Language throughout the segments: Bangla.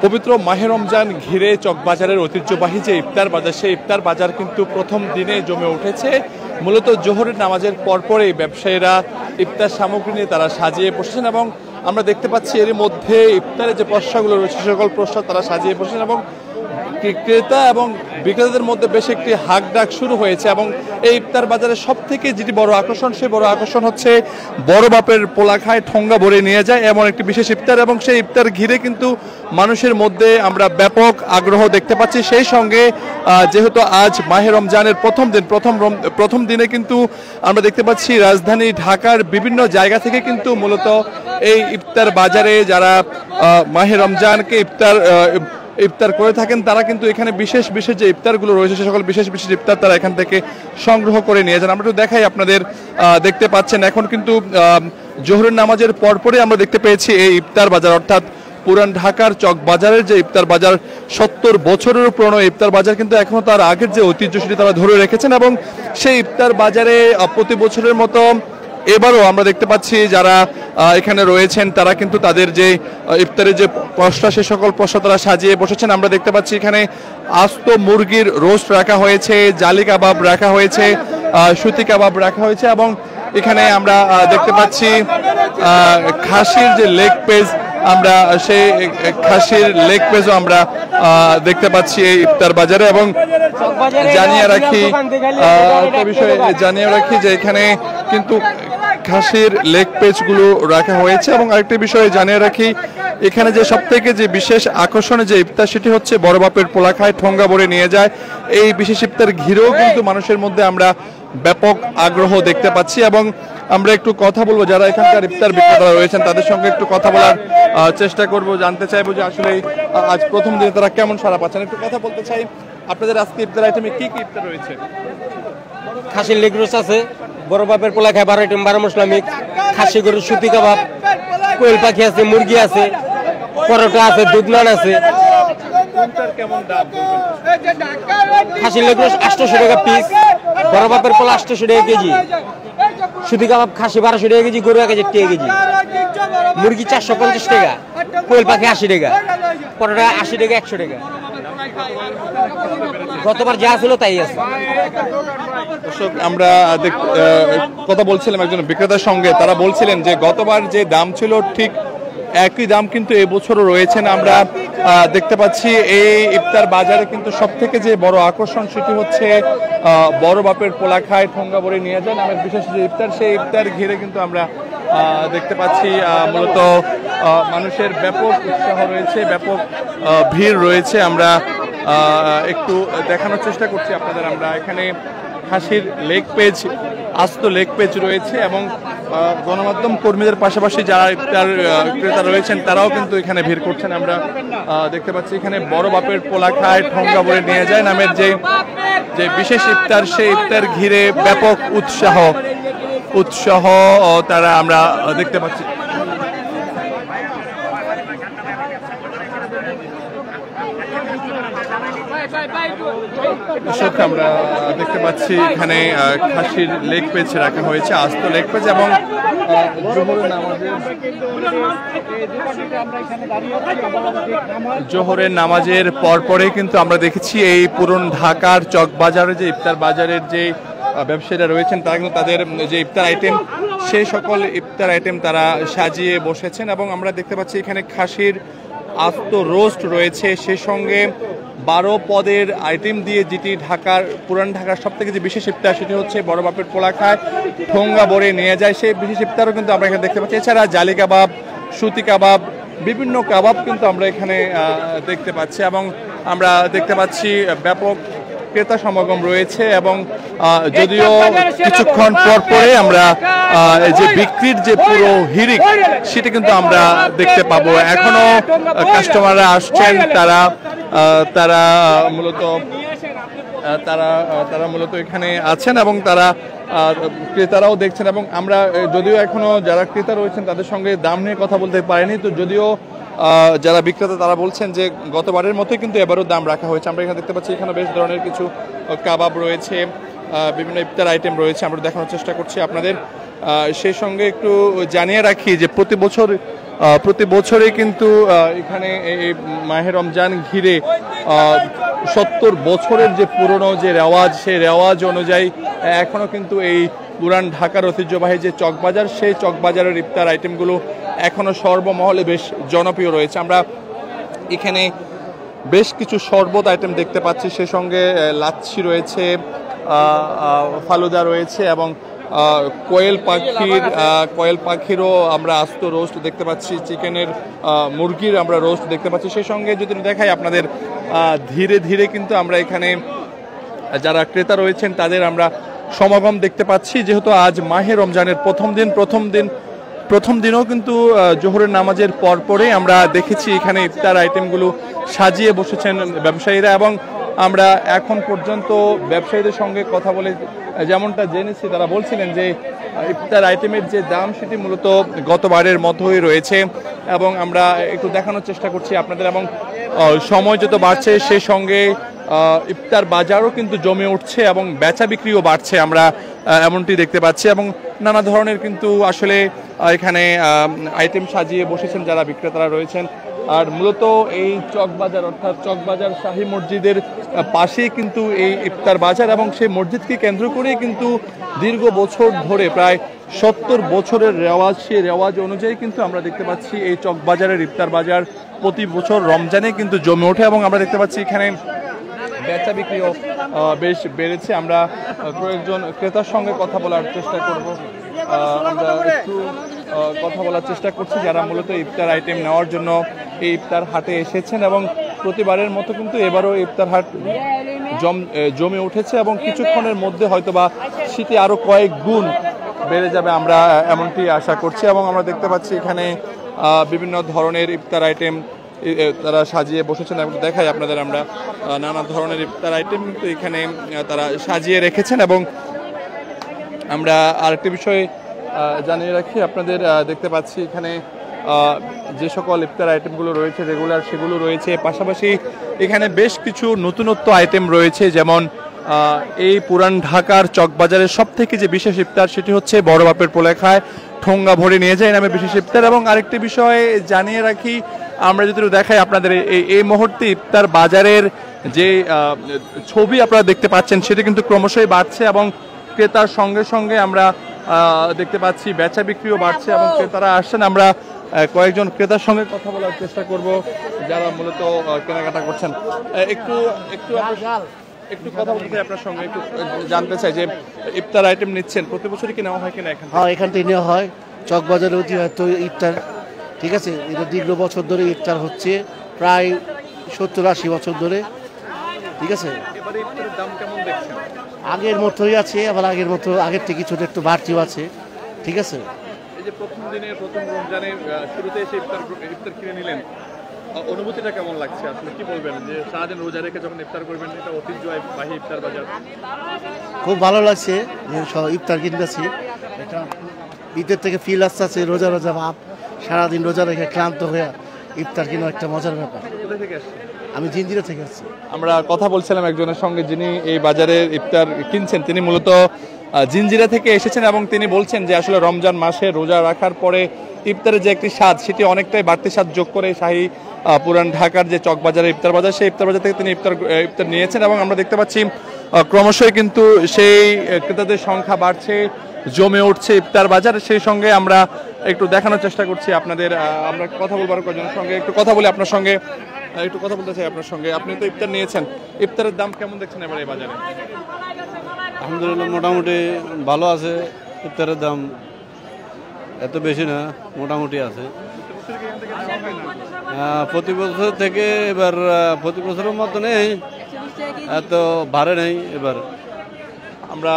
পবিত্র মাহে রমজান ঘিরে চকবাজারের ঐতিহ্যবাহী যে ইফতার বাজার, সেই ইফতার বাজার কিন্তু প্রথম দিনে জমে উঠেছে। মূলত জোহরের নামাজের পরপরই ব্যবসায়ীরা ইফতার সামগ্রী নিয়ে তারা সাজিয়ে বসেছেন এবং আমরা দেখতে পাচ্ছি এর মধ্যে ইফতারের যে পসরাগুলো রয়েছে সকল পসরা তারা সাজিয়ে বসেছেন এবং ক্রেতা এবং বিক্রেতাদের মধ্যে বেশ একটি হাক ডাক শুরু হয়েছে। এবং এই ইফতার বাজারের সব থেকে যেটি বড় আকর্ষণ, সেই বড় আকর্ষণ হচ্ছে বড় বাপের পোলা খায় ঠোঙ্গা ভরে নিয়ে যায় এমন একটি বিশেষ ইফতার। এবং সেই ইফতার ঘিরে কিন্তু মানুষের মধ্যে আমরা ব্যাপক আগ্রহ দেখতে পাচ্ছি। সেই সঙ্গে যেহেতু আজ মাহে রমজানের প্রথম দিনে কিন্তু আমরা দেখতে পাচ্ছি রাজধানী ঢাকার বিভিন্ন জায়গা থেকে কিন্তু মূলত এই ইফতার বাজারে যারা মাহে রমজানকে ইফতার করে থাকেন তারা কিন্তু এখানে বিশেষ যে ইফতারগুলো রয়েছে সে সকল বিশেষ ইফতার তারা এখান থেকে সংগ্রহ করে নিয়ে যান। আমরা একটু দেখাই আপনাদের, দেখতে পাচ্ছেন এখন কিন্তু জোহরের নামাজের পরপরই আমরা দেখতে পেয়েছি এই ইফতার বাজার, অর্থাৎ পুরান ঢাকার চক বাজারের যে ইফতার বাজার ৭০ বছরের পুরনো ইফতার বাজার কিন্তু এখনো তার আগের যে ঐতিহ্য সেটি তারা ধরে রেখেছেন। এবং সেই ইফতার বাজারে প্রতি বছরের মতো এবারও আমরা দেখতে পাচ্ছি যারা এখানে রয়েছেন তারা কিন্তু তাদের যে ইফতারের যে পসরা সে সকল পসরা তারা সাজিয়ে বসেছেন। আমরা দেখতে পাচ্ছি এখানে আস্ত মুরগির রোস্ট রাখা হয়েছে, জালি কাবাব রাখা হয়েছে, সুতি কাবাব রাখা হয়েছে এবং এখানে আমরা দেখতে পাচ্ছি খাসির যে লেগ পিস, আমরা সেই খাসির লেগ পিসও আমরা দেখতে পাচ্ছি এই ইফতার বাজারে। এবং জানিয়ে রাখি যে এখানে কিন্তু খাসির লেগ পিসগুলো রাখা হয়েছে। এবং আরেকটি বিষয় জানিয়ে রাখি, এখানে যে সবথেকে যে বিশেষ আকর্ষণের যে ইফতার সেটি হচ্ছে বড় বাপের পোলা খায় ঠোঙ্গা ভরে নিয়ে যায়। এই বিশেষ ইফতার ঘিরেও কিন্তু মানুষের মধ্যে আমরা ব্যাপক আগ্রহ দেখতে পাচ্ছি। এবং আমরা একটু কথা বলবো যারা এখানকার ইফতার বিক্রেতারা রয়েছেন তাদের সঙ্গে একটু কথা বলার চেষ্টা করব, জানতে চাইবো যে আসলে আজ প্রথম দিনে তারা কেমন সাড়া পাচ্ছেন। একটু কথা বলতে চাই, আপনাদের আজকে ইফতার আইটেমে কি কি ইফতার রয়েছে? খাসির লেগ রোস্ট আছে, বড় বাপের পোলা খায় 12 আইটেম 12 মশলা মিক্স, খাসি গরুর সুতি কাবাব, কোয়েল পাখি আছে, মুরগি আছে, পরোটা আছে, দুধ নান আছে। কেমন দাম? খাসির লেগ রোস্ট 800 টাকা পিস, বড় বাপের পোলা 800 টাকা কেজি, সুতি কাবাব খাসি 1200 টাকা কেজি, গরু 1000 টাকা কেজি, মুরগি 450 টাকা, কোয়েল পাখি 80 টাকা, পরোটা 80 টাকা 100 টাকা। গতবার যা ছিল তাই আছে। দর্শক, আমরা কথা বলছিলাম একজন বিক্রেতার সঙ্গে, তারা বলছিলেন যে গতবার যে দাম ছিল ঠিক একই দাম কিন্তু এবছরও রয়েছেন। আমরা দেখতে পাচ্ছি এই ইফতার বাজারে কিন্তু সব থেকে যে বড় আকর্ষণ সেটি হচ্ছে বড় বাপের পোলা খায় ঠোঙ্গা ভরে নিয়ে যায় নামের বিশেষ যে ইফতার, সেই ইফতার ঘিরে কিন্তু আমরা দেখতে পাচ্ছি মূলত মানুষের ব্যাপক উৎসাহ রয়েছে, ব্যাপক ভিড় রয়েছে। আমরা একটু দেখানোর চেষ্টা করছি আপনাদের। আমরা এখানে খাসির লেগ পিস, আস্ত লেগ পিস রয়েছে এবং গণমাধ্যম কর্মীদের পাশাপাশি যারা ইফতার ক্রেতা রয়েছেন তারাও কিন্তু এখানে ভিড় করছেন। আমরা দেখতে পাচ্ছি এখানে বড় বাপের পোলা খায় ঠোঙ্গা ভরে নিয়ে যায় নামের যে বিশেষ ইফতার, সেই ইফতার ঘিরে ব্যাপক উৎসাহ তারা আমরা দেখতে পাচ্ছি। দর্শক, আমরা দেখতে পাচ্ছি এখানে খাসির লেগ পিস রাখা হয়েছে, আস্ত লেগ পিস এবং জোহরের নামাজের পরপরে কিন্তু আমরা দেখেছি এই পুরন ঢাকার চকবাজারে যে ইফতার বাজারের যে ব্যবসায়ীরা রয়েছেন তারা কিন্তু তাদের যে ইফতার আইটেম সেই সকল ইফতার আইটেম তারা সাজিয়ে বসেছেন। এবং আমরা দেখতে পাচ্ছি এখানে খাসির আস্ত রোস্ট রয়েছে, সেই সঙ্গে 12 পদের আইটেম দিয়ে যেটি পুরান ঢাকার সব থেকে যে বিশেষ ইফতার সেটি হচ্ছে বড় বাপের পোলা খায় ঠোঙ্গা ভরে নিয়ে যায়, সেই বিশেষ ইফতারও কিন্তু আমরা এখানে দেখতে পাচ্ছি। এছাড়া জালি কাবাব, সুতি কাবাব, বিভিন্ন কাবাব কিন্তু আমরা এখানে দেখতে পাচ্ছি। এবং আমরা দেখতে পাচ্ছি ব্যাপক ক্রেতা সমাগম রয়েছে। এবং যদিও কিছুক্ষণ পরে আমরা যে বিক্রির যে পুরো হিড়িক সেটা কিন্তু আমরা দেখতে পাবো। এখনো কাস্টমাররা আসছেন, তারা মূলত এখানে আছেন এবং ক্রেতারাও দেখছেন। এবং আমরা যদিও এখনো যারা ক্রেতা রয়েছেন তাদের সঙ্গে দাম নিয়ে কথা বলতে পারিনি, তো যদিও যারা বিক্রেতা তারা বলছেন যে গতবারের মতোই কিন্তু এবারও দাম রাখা হয়েছে। আমরা এখানে দেখতে পাচ্ছি এখানে বেশ ধরনের কিছু কাবাব রয়েছে, বিভিন্ন ইফতার আইটেম রয়েছে, আমরা দেখানোর চেষ্টা করছি আপনাদের। সেই সঙ্গে একটু জানিয়ে রাখি যে প্রতি বছর প্রতি বছরে কিন্তু এখানে এই মাহে রমজান ঘিরে 70 বছরের যে পুরনো যে রেওয়াজ, সেই রেওয়াজ অনুযায়ী এখনো কিন্তু এই পুরান ঢাকার ঐতিহ্যবাহী যে চকবাজার, সেই চকবাজারের ইফতার আইটেমগুলো এখনো সর্বমহলে বেশ জনপ্রিয় রয়েছে। আমরা এখানে বেশ কিছু শরবত আইটেম দেখতে পাচ্ছি, সে সঙ্গে লাচ্ছি রয়েছে, ফালুদা রয়েছে এবং কোয়েল পাখিরও আমরা আস্ত রোস্ট দেখতে পাচ্ছি, চিকেনের মুরগির আমরা রোস্ট দেখতে পাচ্ছি। সেই সঙ্গে যদি দেখাই আপনাদের ধীরে ধীরে কিন্তু আমরা এখানে যারা ক্রেতা রয়েছেন তাদের আমরা সমাগম দেখতে পাচ্ছি, যেহেতু আজ মাহে রমজানের প্রথম দিনও কিন্তু জোহরের নামাজের পরেই আমরা দেখেছি এখানে ইফতার আইটেমগুলো সাজিয়ে বসেছেন ব্যবসায়ীরা। এবং আমরা এখন পর্যন্ত ব্যবসায়ীদের সঙ্গে কথা বলে যেমনটা জেনেছি, তারা বলছিলেন যে ইফতার আইটেমের যে দাম সেটি মূলত গতবারের মতোই রয়েছে। এবং আমরা একটু দেখানোর চেষ্টা করছি আপনাদের, এবং সময় যত বাড়ছে সেই সঙ্গে ইফতার বাজারও কিন্তু জমে উঠছে এবং বেচা বিক্রিও বাড়ছে, আমরা এমনটি দেখতে পাচ্ছি। এবং নানা ধরনের কিন্তু আসলে এখানে আইটেম সাজিয়ে বসেছেন যারা বিক্রেতারা রয়েছেন। আর মূলত এই চকবাজার অর্থাৎ চকবাজার শাহী মসজিদের পাশেই কিন্তু এই ইফতার বাজার, এবং সেই মসজিদকে কেন্দ্র করেই কিন্তু দীর্ঘ বছর ধরে প্রায় 70 বছরের রেওয়াজ, সেই রেওয়াজ অনুযায়ী কিন্তু আমরা দেখতে পাচ্ছি এই চকবাজারের ইফতার বাজার প্রতি বছর রমজানে কিন্তু জমে ওঠে। এবং আমরা দেখতে পাচ্ছি এখানে বেচা বিক্রিও বেশ বেড়েছে। আমরা কয়েকজন ক্রেতার সঙ্গে কথা বলার চেষ্টা করব, আমরা একটু কথা বলার চেষ্টা করছি যারা মূলত ইফতার আইটেম নেওয়ার জন্য এই ইফতার হাটে এসেছেন। এবং প্রতিবারের মতো কিন্তু এবারও ইফতার হাট জমে উঠেছে এবং কিছুক্ষণের মধ্যে হয়তোবা শীতে আরো কয়েক গুণ বেড়ে যাবে, আমরা এমনটি আশা করছি। এবং আমরা দেখতে পাচ্ছি এখানে বিভিন্ন ধরনের ইফতার আইটেম তারা সাজিয়ে বসেছেন, এবং দেখাই আপনাদের আমরা নানা ধরনের ইফতার আইটেম কিন্তু এখানে তারা সাজিয়ে রেখেছেন। এবং আমরা আরেকটি বিষয় জানিয়ে রাখি আপনাদের, দেখতে পাচ্ছি এখানে যে সকল ইফতার আইটেমগুলো রয়েছে রেগুলার সেগুলো রয়েছে, পাশাপাশি এখানে বেশ কিছু নতুনত্ব আইটেম রয়েছে। যেমন এই পুরান ঢাকার চকবাজারের সব থেকে যে বিশেষ ইফতার সেটি হচ্ছে বড় বাপের পোলেখায় ঠোঙ্গা ভরে নিয়ে যায় নামে বিশেষ ইফতার। এবং আরেকটি বিষয় জানিয়ে রাখি, আমরা যদি দেখাই আপনাদের এই মুহূর্তে ইফতার বাজারের যে ছবি আপনারা দেখতে পাচ্ছেন সেটি কিন্তু ক্রমশই বাড়ছে, এবং ক্রেতার সঙ্গে সঙ্গে আমরা দেখতে পাচ্ছি বেচা বিক্রিও বাড়ছে এবং ক্রেতারা আসছেন। আমরা কয়েকজন ক্রেতার সঙ্গে কথা বলার চেষ্টা করব যারা মূলত কেনাকাটা করছেন। একটু কথা বলতে চাই আপনার সঙ্গে, একটু জানতে চাই যে ইফতার আইটেম নিচ্ছেন প্রতি বছরই কি নেওয়া হয় কিনা? এখান থেকে নেওয়া হয়, চকবাজারে ঐতিহ্য ইফতার, ঠিক আছে। এটা দীর্ঘ বছর ধরে ইফতার হচ্ছে, প্রায় 70-80 বছর ধরে, ঠিক আছে। আগের মতোই আছে, আবার আগের থেকে কিছু একটু বাড়তিও আছে, ঠিক আছে। এই যে প্রথম রমজানের শুরুতে এসে ইফতার কিনে নিলেন, অনুভূতিটা কেমন লাগছে আসলে, কি বলবেন যে সারাদিন রোজা রেখে যখন ইফতার করবেন, এটা ঐতিহ্যবাহী ইফতার বাজার? খুব ভালো লাগছে যে ইফতার কিনতেছি, এটা ঈদের থেকে ফিল আসছে, রোজা ভাব, সারাদিন রোজা রেখে ক্লান্ত হয়ে ইফতার কিনা একটা মজার ব্যাপার। কোথা থেকে আসছে? আমি জিঞ্জিরা থেকে আসছি। আমরা কথা বলছিলাম একজনের সঙ্গে যিনি এই বাজারে ইফতার কিনছেন, তিনি মূলত জিঞ্জিরা থেকে এসেছেন এবং তিনি বলছেন যে আসলে রমজান মাসে রোজা রাখার পরে ইফতারের যে একটি স্বাদ, সেটি অনেকটাই বাড়তি স্বাদ যোগ করে শাহী পুরান ঢাকার যে চকবাজারের ইফতার বাজার, সেই ইফতার বাজার থেকে তিনি ইফতার নিয়েছেন। এবং আমরা দেখতে পাচ্ছি ক্রমশই কিন্তু সেই ক্রেতাদের সংখ্যা বাড়ছে, জমে উঠছে ইফতার বাজার। সেই সঙ্গে আমরা একটু দেখানোর চেষ্টা করছি আপনাদের, আমরা কথা বলবো আর কয়েকজনের সঙ্গে, একটু কথা বলি আপনার সঙ্গে, একটু কথা বলতে চাই আপনার সঙ্গে। আপনি তো ইফতার নিয়েছেন, ইফতারের দাম কেমন দেখছেন এবার এই বাজারে? আলহামদুলিল্লাহ, মোটামুটি ভালো আছে। ইফতারের দাম এত বেশি না, মোটামুটি আছে। প্রতি বছর থেকে এবার প্রতি বছরের মতো নেই, এত ভারে নেই এবার। আমরা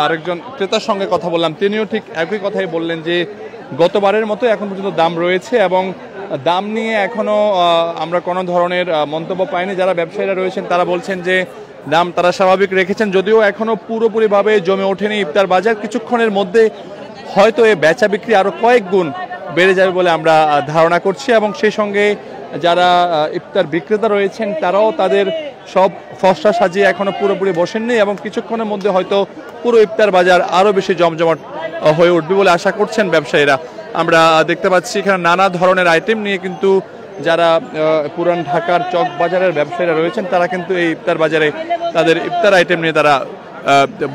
আরেকজন ক্রেতার সঙ্গে কথা বললাম, তিনিও ঠিক একই কথাই বললেন যে গতবারের মতো এখন পর্যন্ত দাম রয়েছে এবং দাম নিয়ে এখনো আমরা কোনো ধরনের মন্তব্য পাইনি। যারা ব্যবসায়ীরা রয়েছেন তারা বলছেন যে দাম তারা স্বাভাবিক রেখেছেন, যদিও এখনো পুরোপুরিভাবে জমে ওঠেনি ইফতার বাজার। কিছুক্ষণের মধ্যে হয়তো এই বেচা বিক্রি আরো কয়েক গুণ বেড়ে যাবে বলে আমরা ধারণা করছি। এবং সেই সঙ্গে যারা ইফতার বিক্রেতা রয়েছেন তারাও তাদের সব ফসলা সাজিয়ে এখনো পুরোপুরি বসেননি এবং কিছুক্ষণের মধ্যে হয়তো পুরো ইফতার বাজার আরো বেশি জমজমাট হয়ে উঠবে বলে আশা করছেন ব্যবসায়ীরা। আমরা দেখতে পাচ্ছি এখানে নানা ধরনের আইটেম নিয়ে কিন্তু যারা পুরান ঢাকার চক বাজারের ব্যবসায়ীরা রয়েছেন তারা কিন্তু এই ইফতার বাজারে তাদের ইফতার আইটেম নিয়ে তারা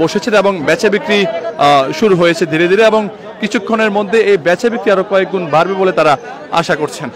বসেছে এবং বেচা বিক্রি শুরু হয়েছে ধীরে ধীরে এবং কিছুক্ষণের মধ্যে এই বেচা বিক্রি আরো কয়েক গুণ বাড়বে বলে তারা আশা করছেন।